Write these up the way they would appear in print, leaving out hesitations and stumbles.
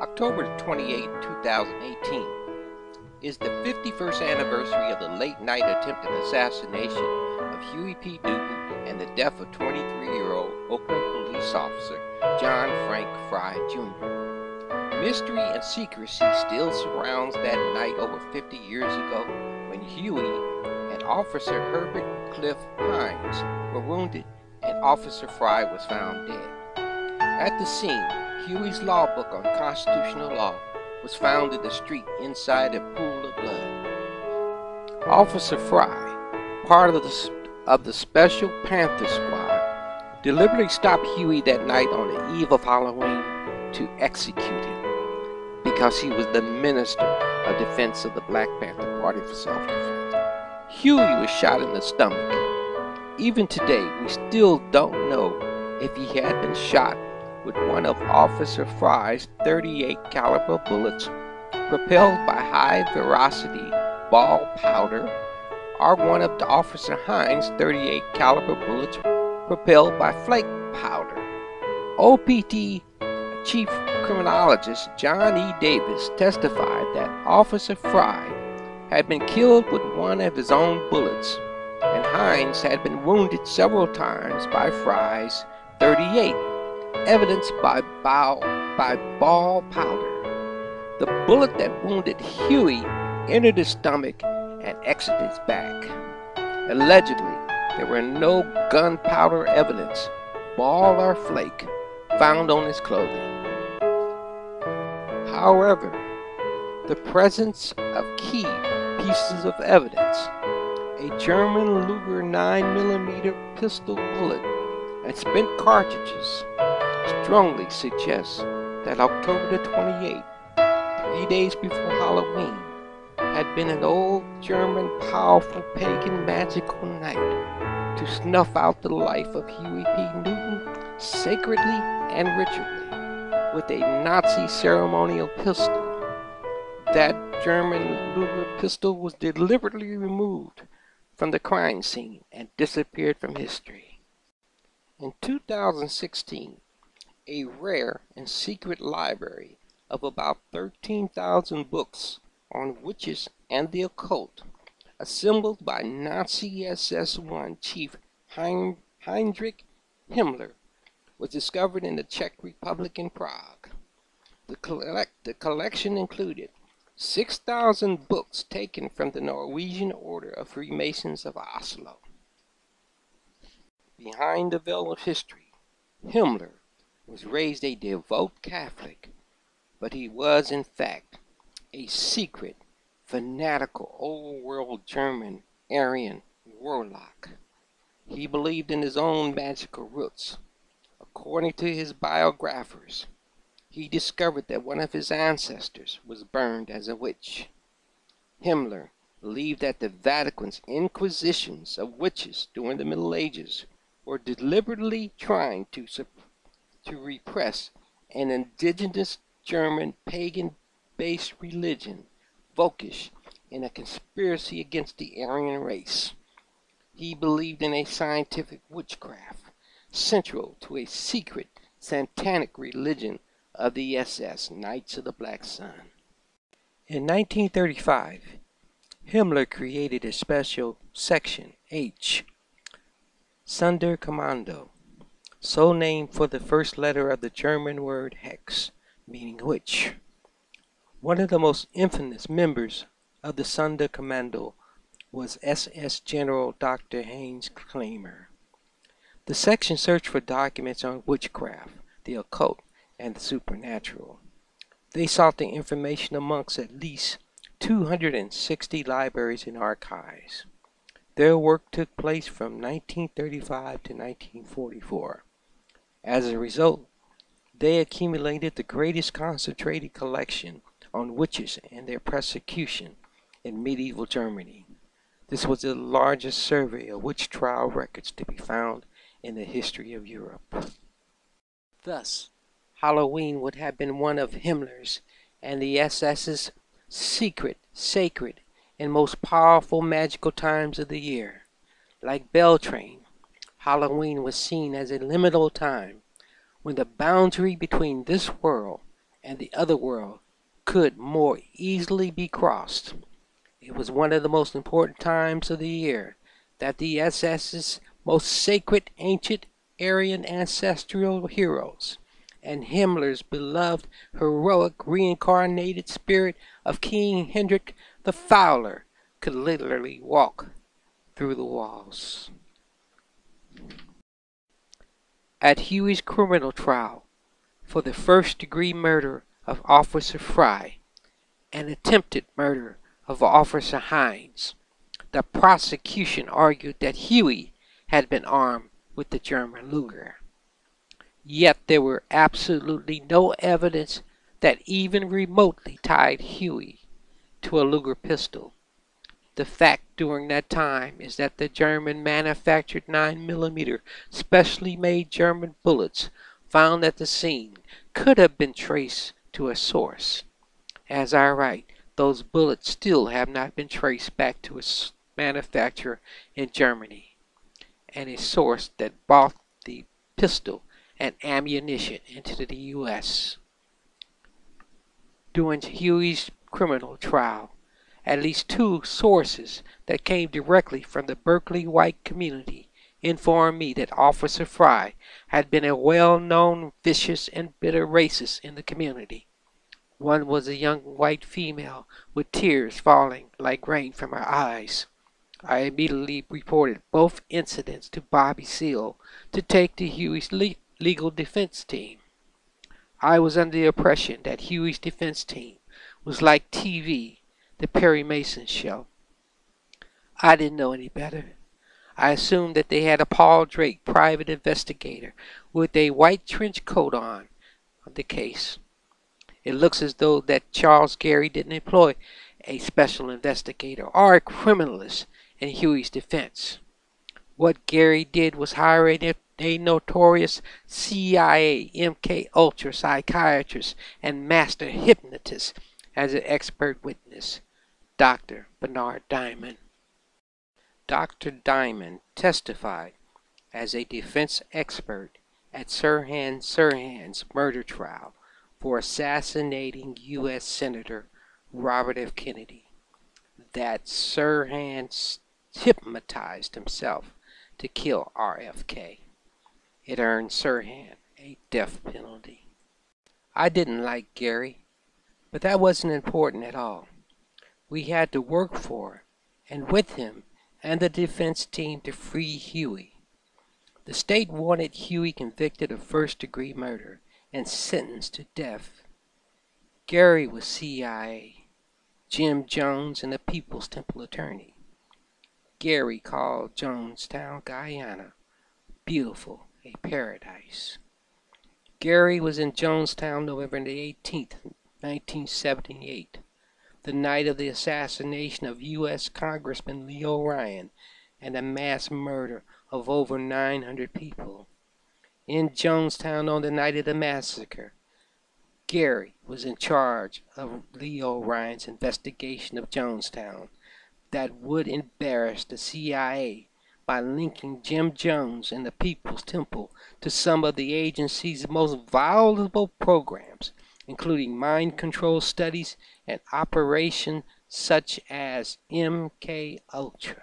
October 28, 2018 is the 51st anniversary of the late-night attempted assassination of Huey P. Newton and the death of 23-year-old Oakland police officer John Frank Fry Jr. Mystery and secrecy still surrounds that night over 50 years ago when Huey and Officer Herbert Cliff Hines were wounded and Officer Fry was found dead. At the scene, Huey's law book on constitutional law was found in the street inside a pool of blood. Officer Fry, part of the special Panther Squad, deliberately stopped Huey that night on the eve of Halloween to execute him because he was the Minister of Defense of the Black Panther Party for self-defense. Huey was shot in the stomach. Even today, we still don't know if he had been shot with one of Officer Fry's .38 caliber bullets propelled by high-velocity ball powder, or one of the Officer Hines' .38 caliber bullets propelled by flake powder. OPD Chief Criminologist John E. Davis testified that Officer Fry had been killed with one of his own bullets, and Hines had been wounded several times by Fry's .38. evidenced by ball powder. The bullet that wounded Huey entered his stomach and exited his back. Allegedly, there were no gunpowder evidence, ball or flake, found on his clothing. However, the presence of key pieces of evidence, a German Luger 9mm pistol bullet, and spent cartridges, strongly suggests that October the 28th, 3 days before Halloween, had been an old German powerful pagan magical night to snuff out the life of Huey P. Newton sacredly and ritually with a Nazi ceremonial pistol. That German Luger pistol was deliberately removed from the crime scene and disappeared from history. In 2016, a rare and secret library of about 13,000 books on witches and the occult, assembled by Nazi SS-1 Chief Heinrich Himmler, was discovered in the Czech Republic in Prague. The collection included 6,000 books taken from the Norwegian Order of Freemasons of Oslo. Behind the veil of history, Himmler was raised a devout Catholic, but he was in fact a secret, fanatical, old-world German Aryan warlock. He believed in his own magical roots. According to his biographers, he discovered that one of his ancestors was burned as a witch. Himmler believed that the Vatican's inquisitions of witches during the Middle Ages were deliberately trying to repress an indigenous German pagan-based religion, Völkisch, in a conspiracy against the Aryan race. He believed in a scientific witchcraft, central to a secret satanic religion of the SS Knights of the Black Sun. In 1935, Himmler created a special Section H, Sonderkommando, so named for the first letter of the German word Hex, meaning witch. One of the most infamous members of the Sonderkommando was SS General Dr. Heinz Kramer. The section searched for documents on witchcraft, the occult, and the supernatural. They sought the information amongst at least 260 libraries and archives. Their work took place from 1935 to 1944. As a result, they accumulated the greatest concentrated collection on witches and their persecution in medieval Germany. This was the largest survey of witch trial records to be found in the history of Europe. Thus, Halloween would have been one of Himmler's and the SS's secret, sacred, and most powerful magical times of the year. Like Beltane, Halloween was seen as a liminal time when the boundary between this world and the otherworld could more easily be crossed. It was one of the most important times of the year that the SS's most sacred ancient Aryan ancestral heroes and Himmler's beloved heroic reincarnated spirit of King Hendrik the Fowler could literally walk through the walls. At Huey's criminal trial for the first-degree murder of Officer Fry and attempted murder of Officer Hines, the prosecution argued that Huey had been armed with the German Luger. Yet there were absolutely no evidence that even remotely tied Huey to a Luger pistol. The fact during that time is that the German manufactured 9mm specially made German bullets found at the scene could have been traced to a source. As I write, those bullets still have not been traced back to its manufacturer in Germany, and a source that bought the pistol and ammunition into the U.S. During Huey's criminal trial, at least two sources that came directly from the Berkeley white community informed me that Officer Fry had been a well-known vicious and bitter racist in the community. One was a young white female with tears falling like rain from her eyes. I immediately reported both incidents to Bobby Seale to take to Huey's legal defense team. I was under the impression that Huey's defense team was like TV, the Perry Mason show. I didn't know any better. I assumed that they had a Paul Drake private investigator with a white trench coat on the case. It looks as though that Charles Gary didn't employ a special investigator or a criminalist in Huey's defense. What Gary did was hire a notorious CIA MK Ultra psychiatrist and master hypnotist as an expert witness, Dr. Bernard Diamond. Dr. Diamond testified as a defense expert at Sirhan Sirhan's murder trial for assassinating U.S. Senator Robert F. Kennedy, that Sirhan hypnotized himself to kill RFK. It earned Sirhan a death penalty. I didn't like Gary, but that wasn't important at all. We had to work for and with him and the defense team to free Huey. The state wanted Huey convicted of first-degree murder and sentenced to death. Gary was CIA, Jim Jones and the People's Temple attorney. Gary called Jonestown, Guyana, beautiful, a paradise. Gary was in Jonestown November the 18th, 1978, the night of the assassination of U.S. Congressman Leo Ryan and the mass murder of over 900 people. In Jonestown on the night of the massacre, Gary was in charge of Leo Ryan's investigation of Jonestown that would embarrass the CIA by linking Jim Jones and the People's Temple to some of the agency's most valuable programs, including mind control studies and operations such as MK Ultra.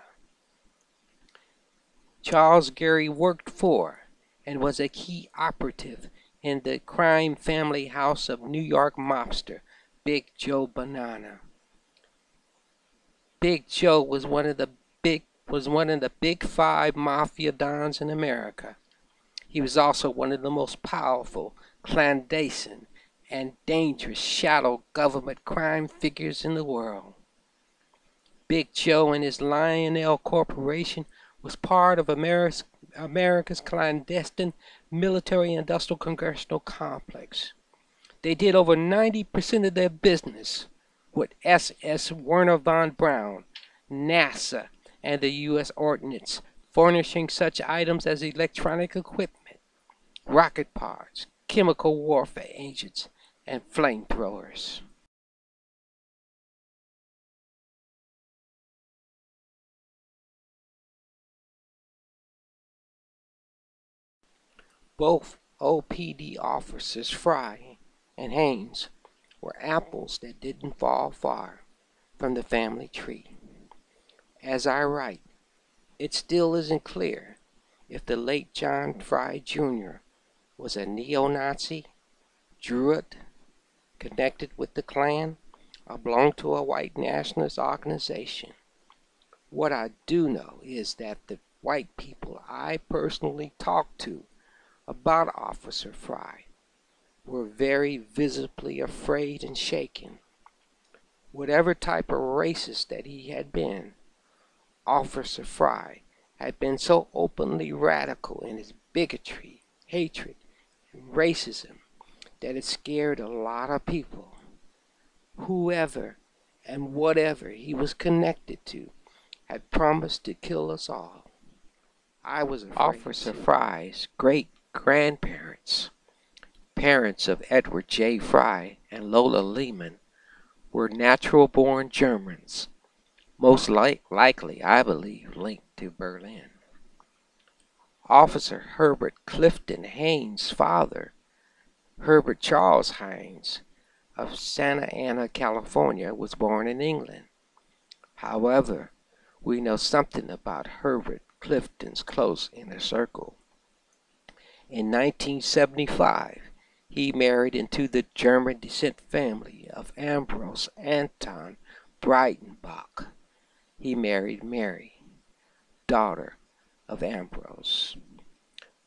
Charles Gary worked for and was a key operative in the crime family house of New York mobster Big Joe Bonanno. Big Joe was one of the big five mafia dons in America. He was also one of the most powerful, clandestine, and dangerous shadow government crime figures in the world. Big Joe and his Lionel Corporation was part of America's clandestine military-industrial congressional complex. They did over 90% of their business with SS Werner von Braun, NASA, and the U.S. Ordnance, furnishing such items as electronic equipment, rocket parts, chemical warfare agents, and flamethrowers. Both OPD officers, Fry and Haynes, were apples that didn't fall far from the family tree. As I write, it still isn't clear if the late John Fry Jr. was a neo-Nazi, Druid, connected with the Klan, or belonged to a white nationalist organization. What I do know is that the white people I personally talked to about Officer Fry were very visibly afraid and shaken. Whatever type of racist that he had been, Officer Fry had been so openly radical in his bigotry, hatred, and racism that it scared a lot of people. Whoever and whatever he was connected to had promised to kill us all. I was afraid. Officer Fry's great-grandparents, parents of Edward J. Fry and Lola Lehman, were natural-born Germans, most likely, I believe, linked to Berlin. Officer Herbert Clifton Haynes' father, Herbert Charles Haynes, of Santa Ana, California, was born in England. However, we know something about Herbert Clifton's close inner circle. In 1975, he married into the German descent family of Ambrose Anton Breitenbach. He married Mary, daughter of Ambrose.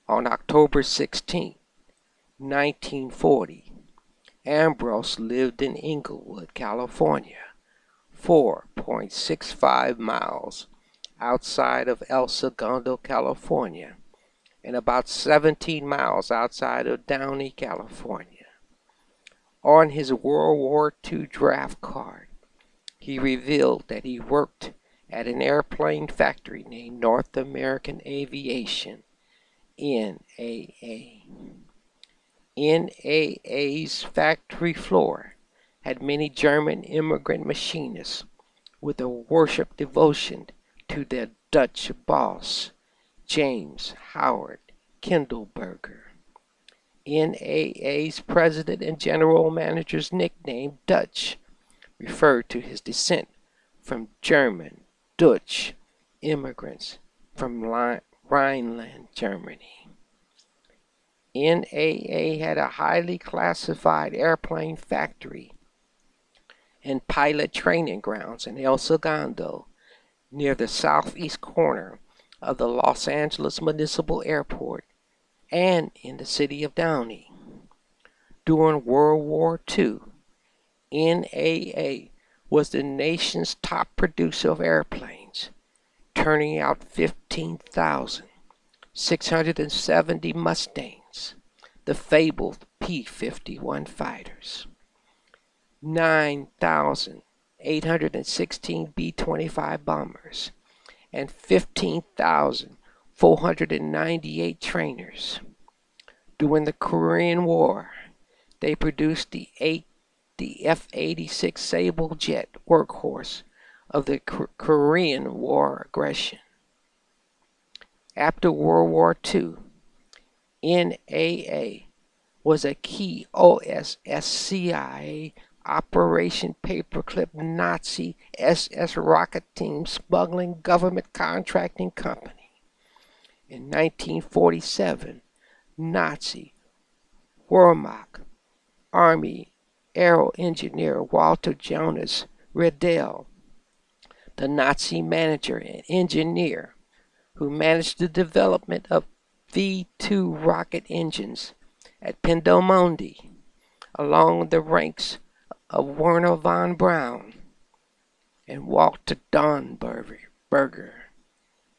On October 16, 1940, Ambrose lived in Inglewood, California, 4.65 miles outside of El Segundo, California, and about 17 miles outside of Downey, California. On his World War II draft card, he revealed that he worked at an airplane factory named North American Aviation, NAA. NAA's factory floor had many German immigrant machinists with a worship devotion to their Dutch boss, James Howard Kindleberger. NAA's president and general manager's nickname, Dutch, referred to his descent from German, Dutch immigrants from Rhineland, Germany. NAA had a highly classified airplane factory and pilot training grounds in El Segundo, near the southeast corner of the Los Angeles Municipal Airport, and in the city of Downey. During World War II, NAA was the nation's top producer of airplanes, turning out 15,670 Mustangs, the fabled P-51 fighters, 9,816 B-25 bombers, and 15,498 trainers. During the Korean War, they produced the F-86 Sable jet workhorse of the Korean War aggression. After World War II, NAA was a key OSS-CIA Operation Paperclip Nazi SS rocket team smuggling government contracting company. In 1947, Nazi Wehrmacht Army aero engineer Walter Jonas Riedel, the Nazi manager and engineer who managed the development of V-2 rocket engines at Peenemünde, along the ranks of Werner von Braun and Walter Dornberger.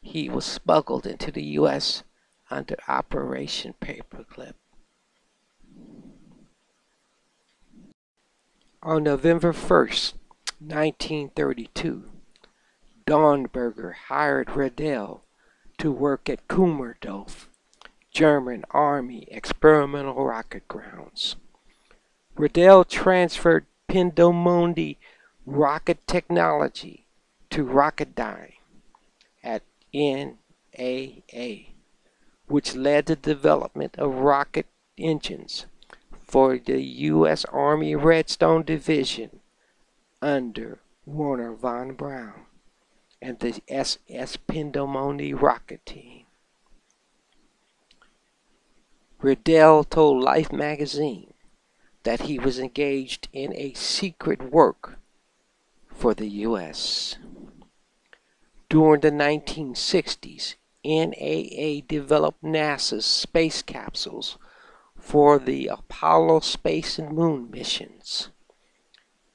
He was smuggled into the U.S. under Operation Paperclip. On November 1st, 1932, Dornberger hired Riedel to work at Kummerdorf, German Army experimental rocket grounds. Riedel transferred Peenemünde rocket technology to Rocketdyne at NAA, which led to the development of rocket engines for the U.S. Army Redstone Division under Warner von Braun and the SS Pendlemoney rocket team. Riddell told Life magazine that he was engaged in a secret work for the U.S. During the 1960s, NAA developed NASA's space capsules for the Apollo space and moon missions.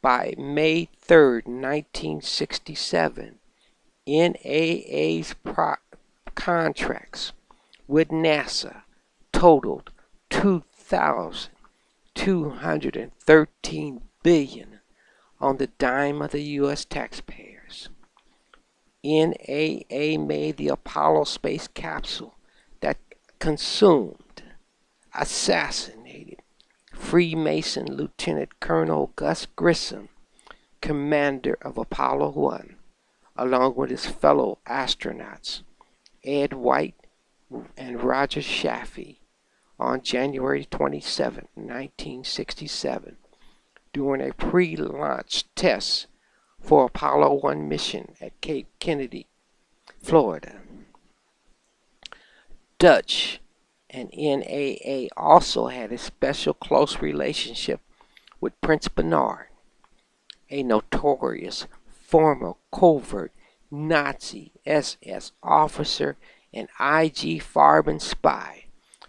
By May 3, 1967, NAA's contracts with NASA totaled $2,213 billion on the dime of the U.S. taxpayers. NAA made the Apollo space capsule that consumed, assassinated Freemason Lieutenant Colonel Gus Grissom, commander of Apollo 1, along with his fellow astronauts Ed White and Roger Chaffee, on January 27, 1967, during a pre-launch test for Apollo 1 mission at Cape Kennedy, Florida. Dutch and NAA also had a special close relationship with Prince Bernard, a notorious former covert Nazi SS officer and IG Farben spy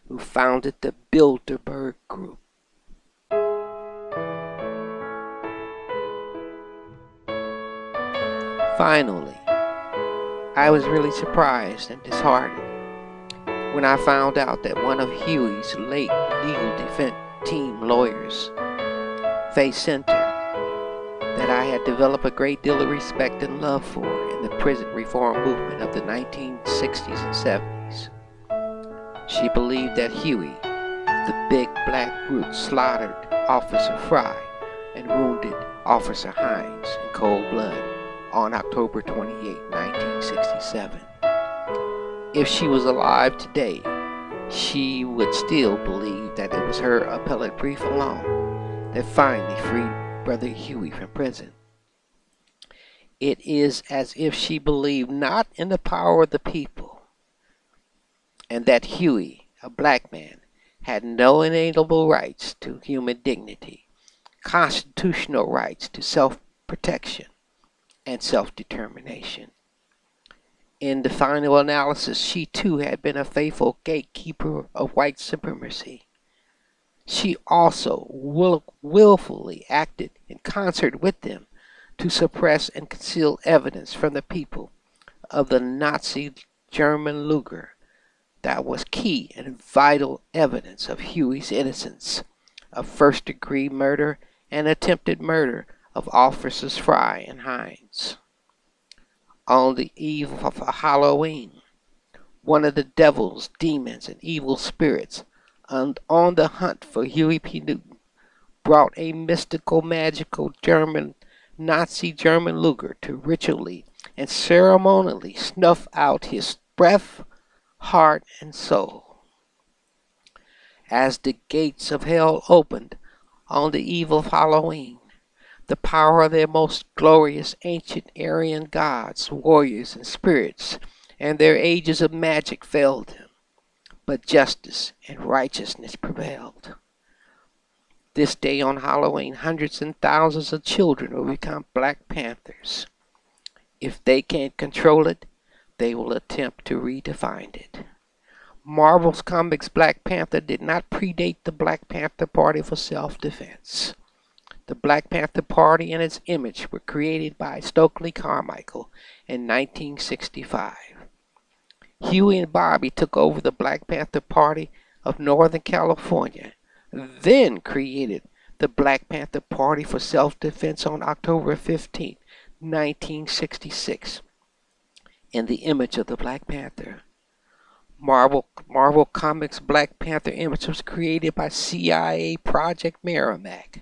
who founded the Bilderberg Group. Finally, I was really surprised and disheartened when I found out that one of Huey's late legal defense team lawyers, Fay Center, that I had developed a great deal of respect and love for in the prison reform movement of the 1960s and 70s. She believed that Huey, the big black brute, slaughtered Officer Fry and wounded Officer Hines in cold blood on October 28, 1967. If she was alive today, she would still believe that it was her appellate brief alone that finally freed Brother Huey from prison. It is as if she believed not in the power of the people, and that Huey, a black man, had no inalienable rights to human dignity, constitutional rights to self-protection and self-determination. In the final analysis, she too had been a faithful gatekeeper of white supremacy. She also willfully acted in concert with them to suppress and conceal evidence from the people of the Nazi German Luger that was key and vital evidence of Huey's innocence of first-degree murder and attempted murder of Officers Fry and Hines. On the eve of Halloween, one of the devils, demons, and evil spirits on the hunt for Huey P. Newton brought a mystical, magical Nazi German Luger to ritually and ceremonially snuff out his breath, heart, and soul. As the gates of hell opened on the eve of Halloween, the power of their most glorious ancient Aryan gods, warriors, and spirits, and their ages of magic failed them, but justice and righteousness prevailed. This day on Halloween, hundreds and thousands of children will become Black Panthers. If they can't control it, they will attempt to redefine it. Marvel's Comics Black Panther did not predate the Black Panther Party for self-defense. The Black Panther Party and its image were created by Stokely Carmichael in 1965. Huey and Bobby took over the Black Panther Party of Northern California, then created the Black Panther Party for Self-Defense on October 15, 1966, in the image of the Black Panther. Marvel Comics Black Panther image was created by CIA Project Merrimack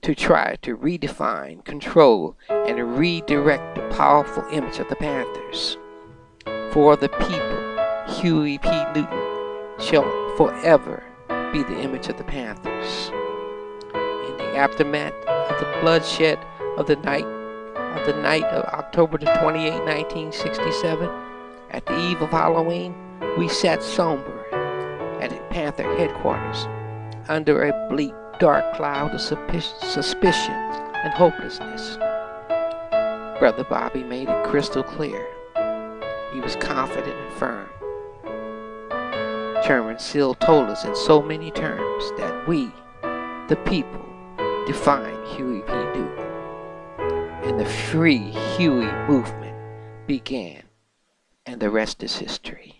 to try to redefine, control, and redirect the powerful image of the Panthers. For the people, Huey P. Newton shall forever be the image of the Panther. headquarters. In the aftermath of the bloodshed of the night of October the 28th, 1967, at the eve of Halloween, we sat somber at Panther headquarters under a bleak, dark cloud of suspicion and hopelessness. Brother Bobby made it crystal clear. He was confident and firm. Chairman Seal told us in so many terms that we, the people, define Huey P. Newton, and the Free Huey movement began, and the rest is history.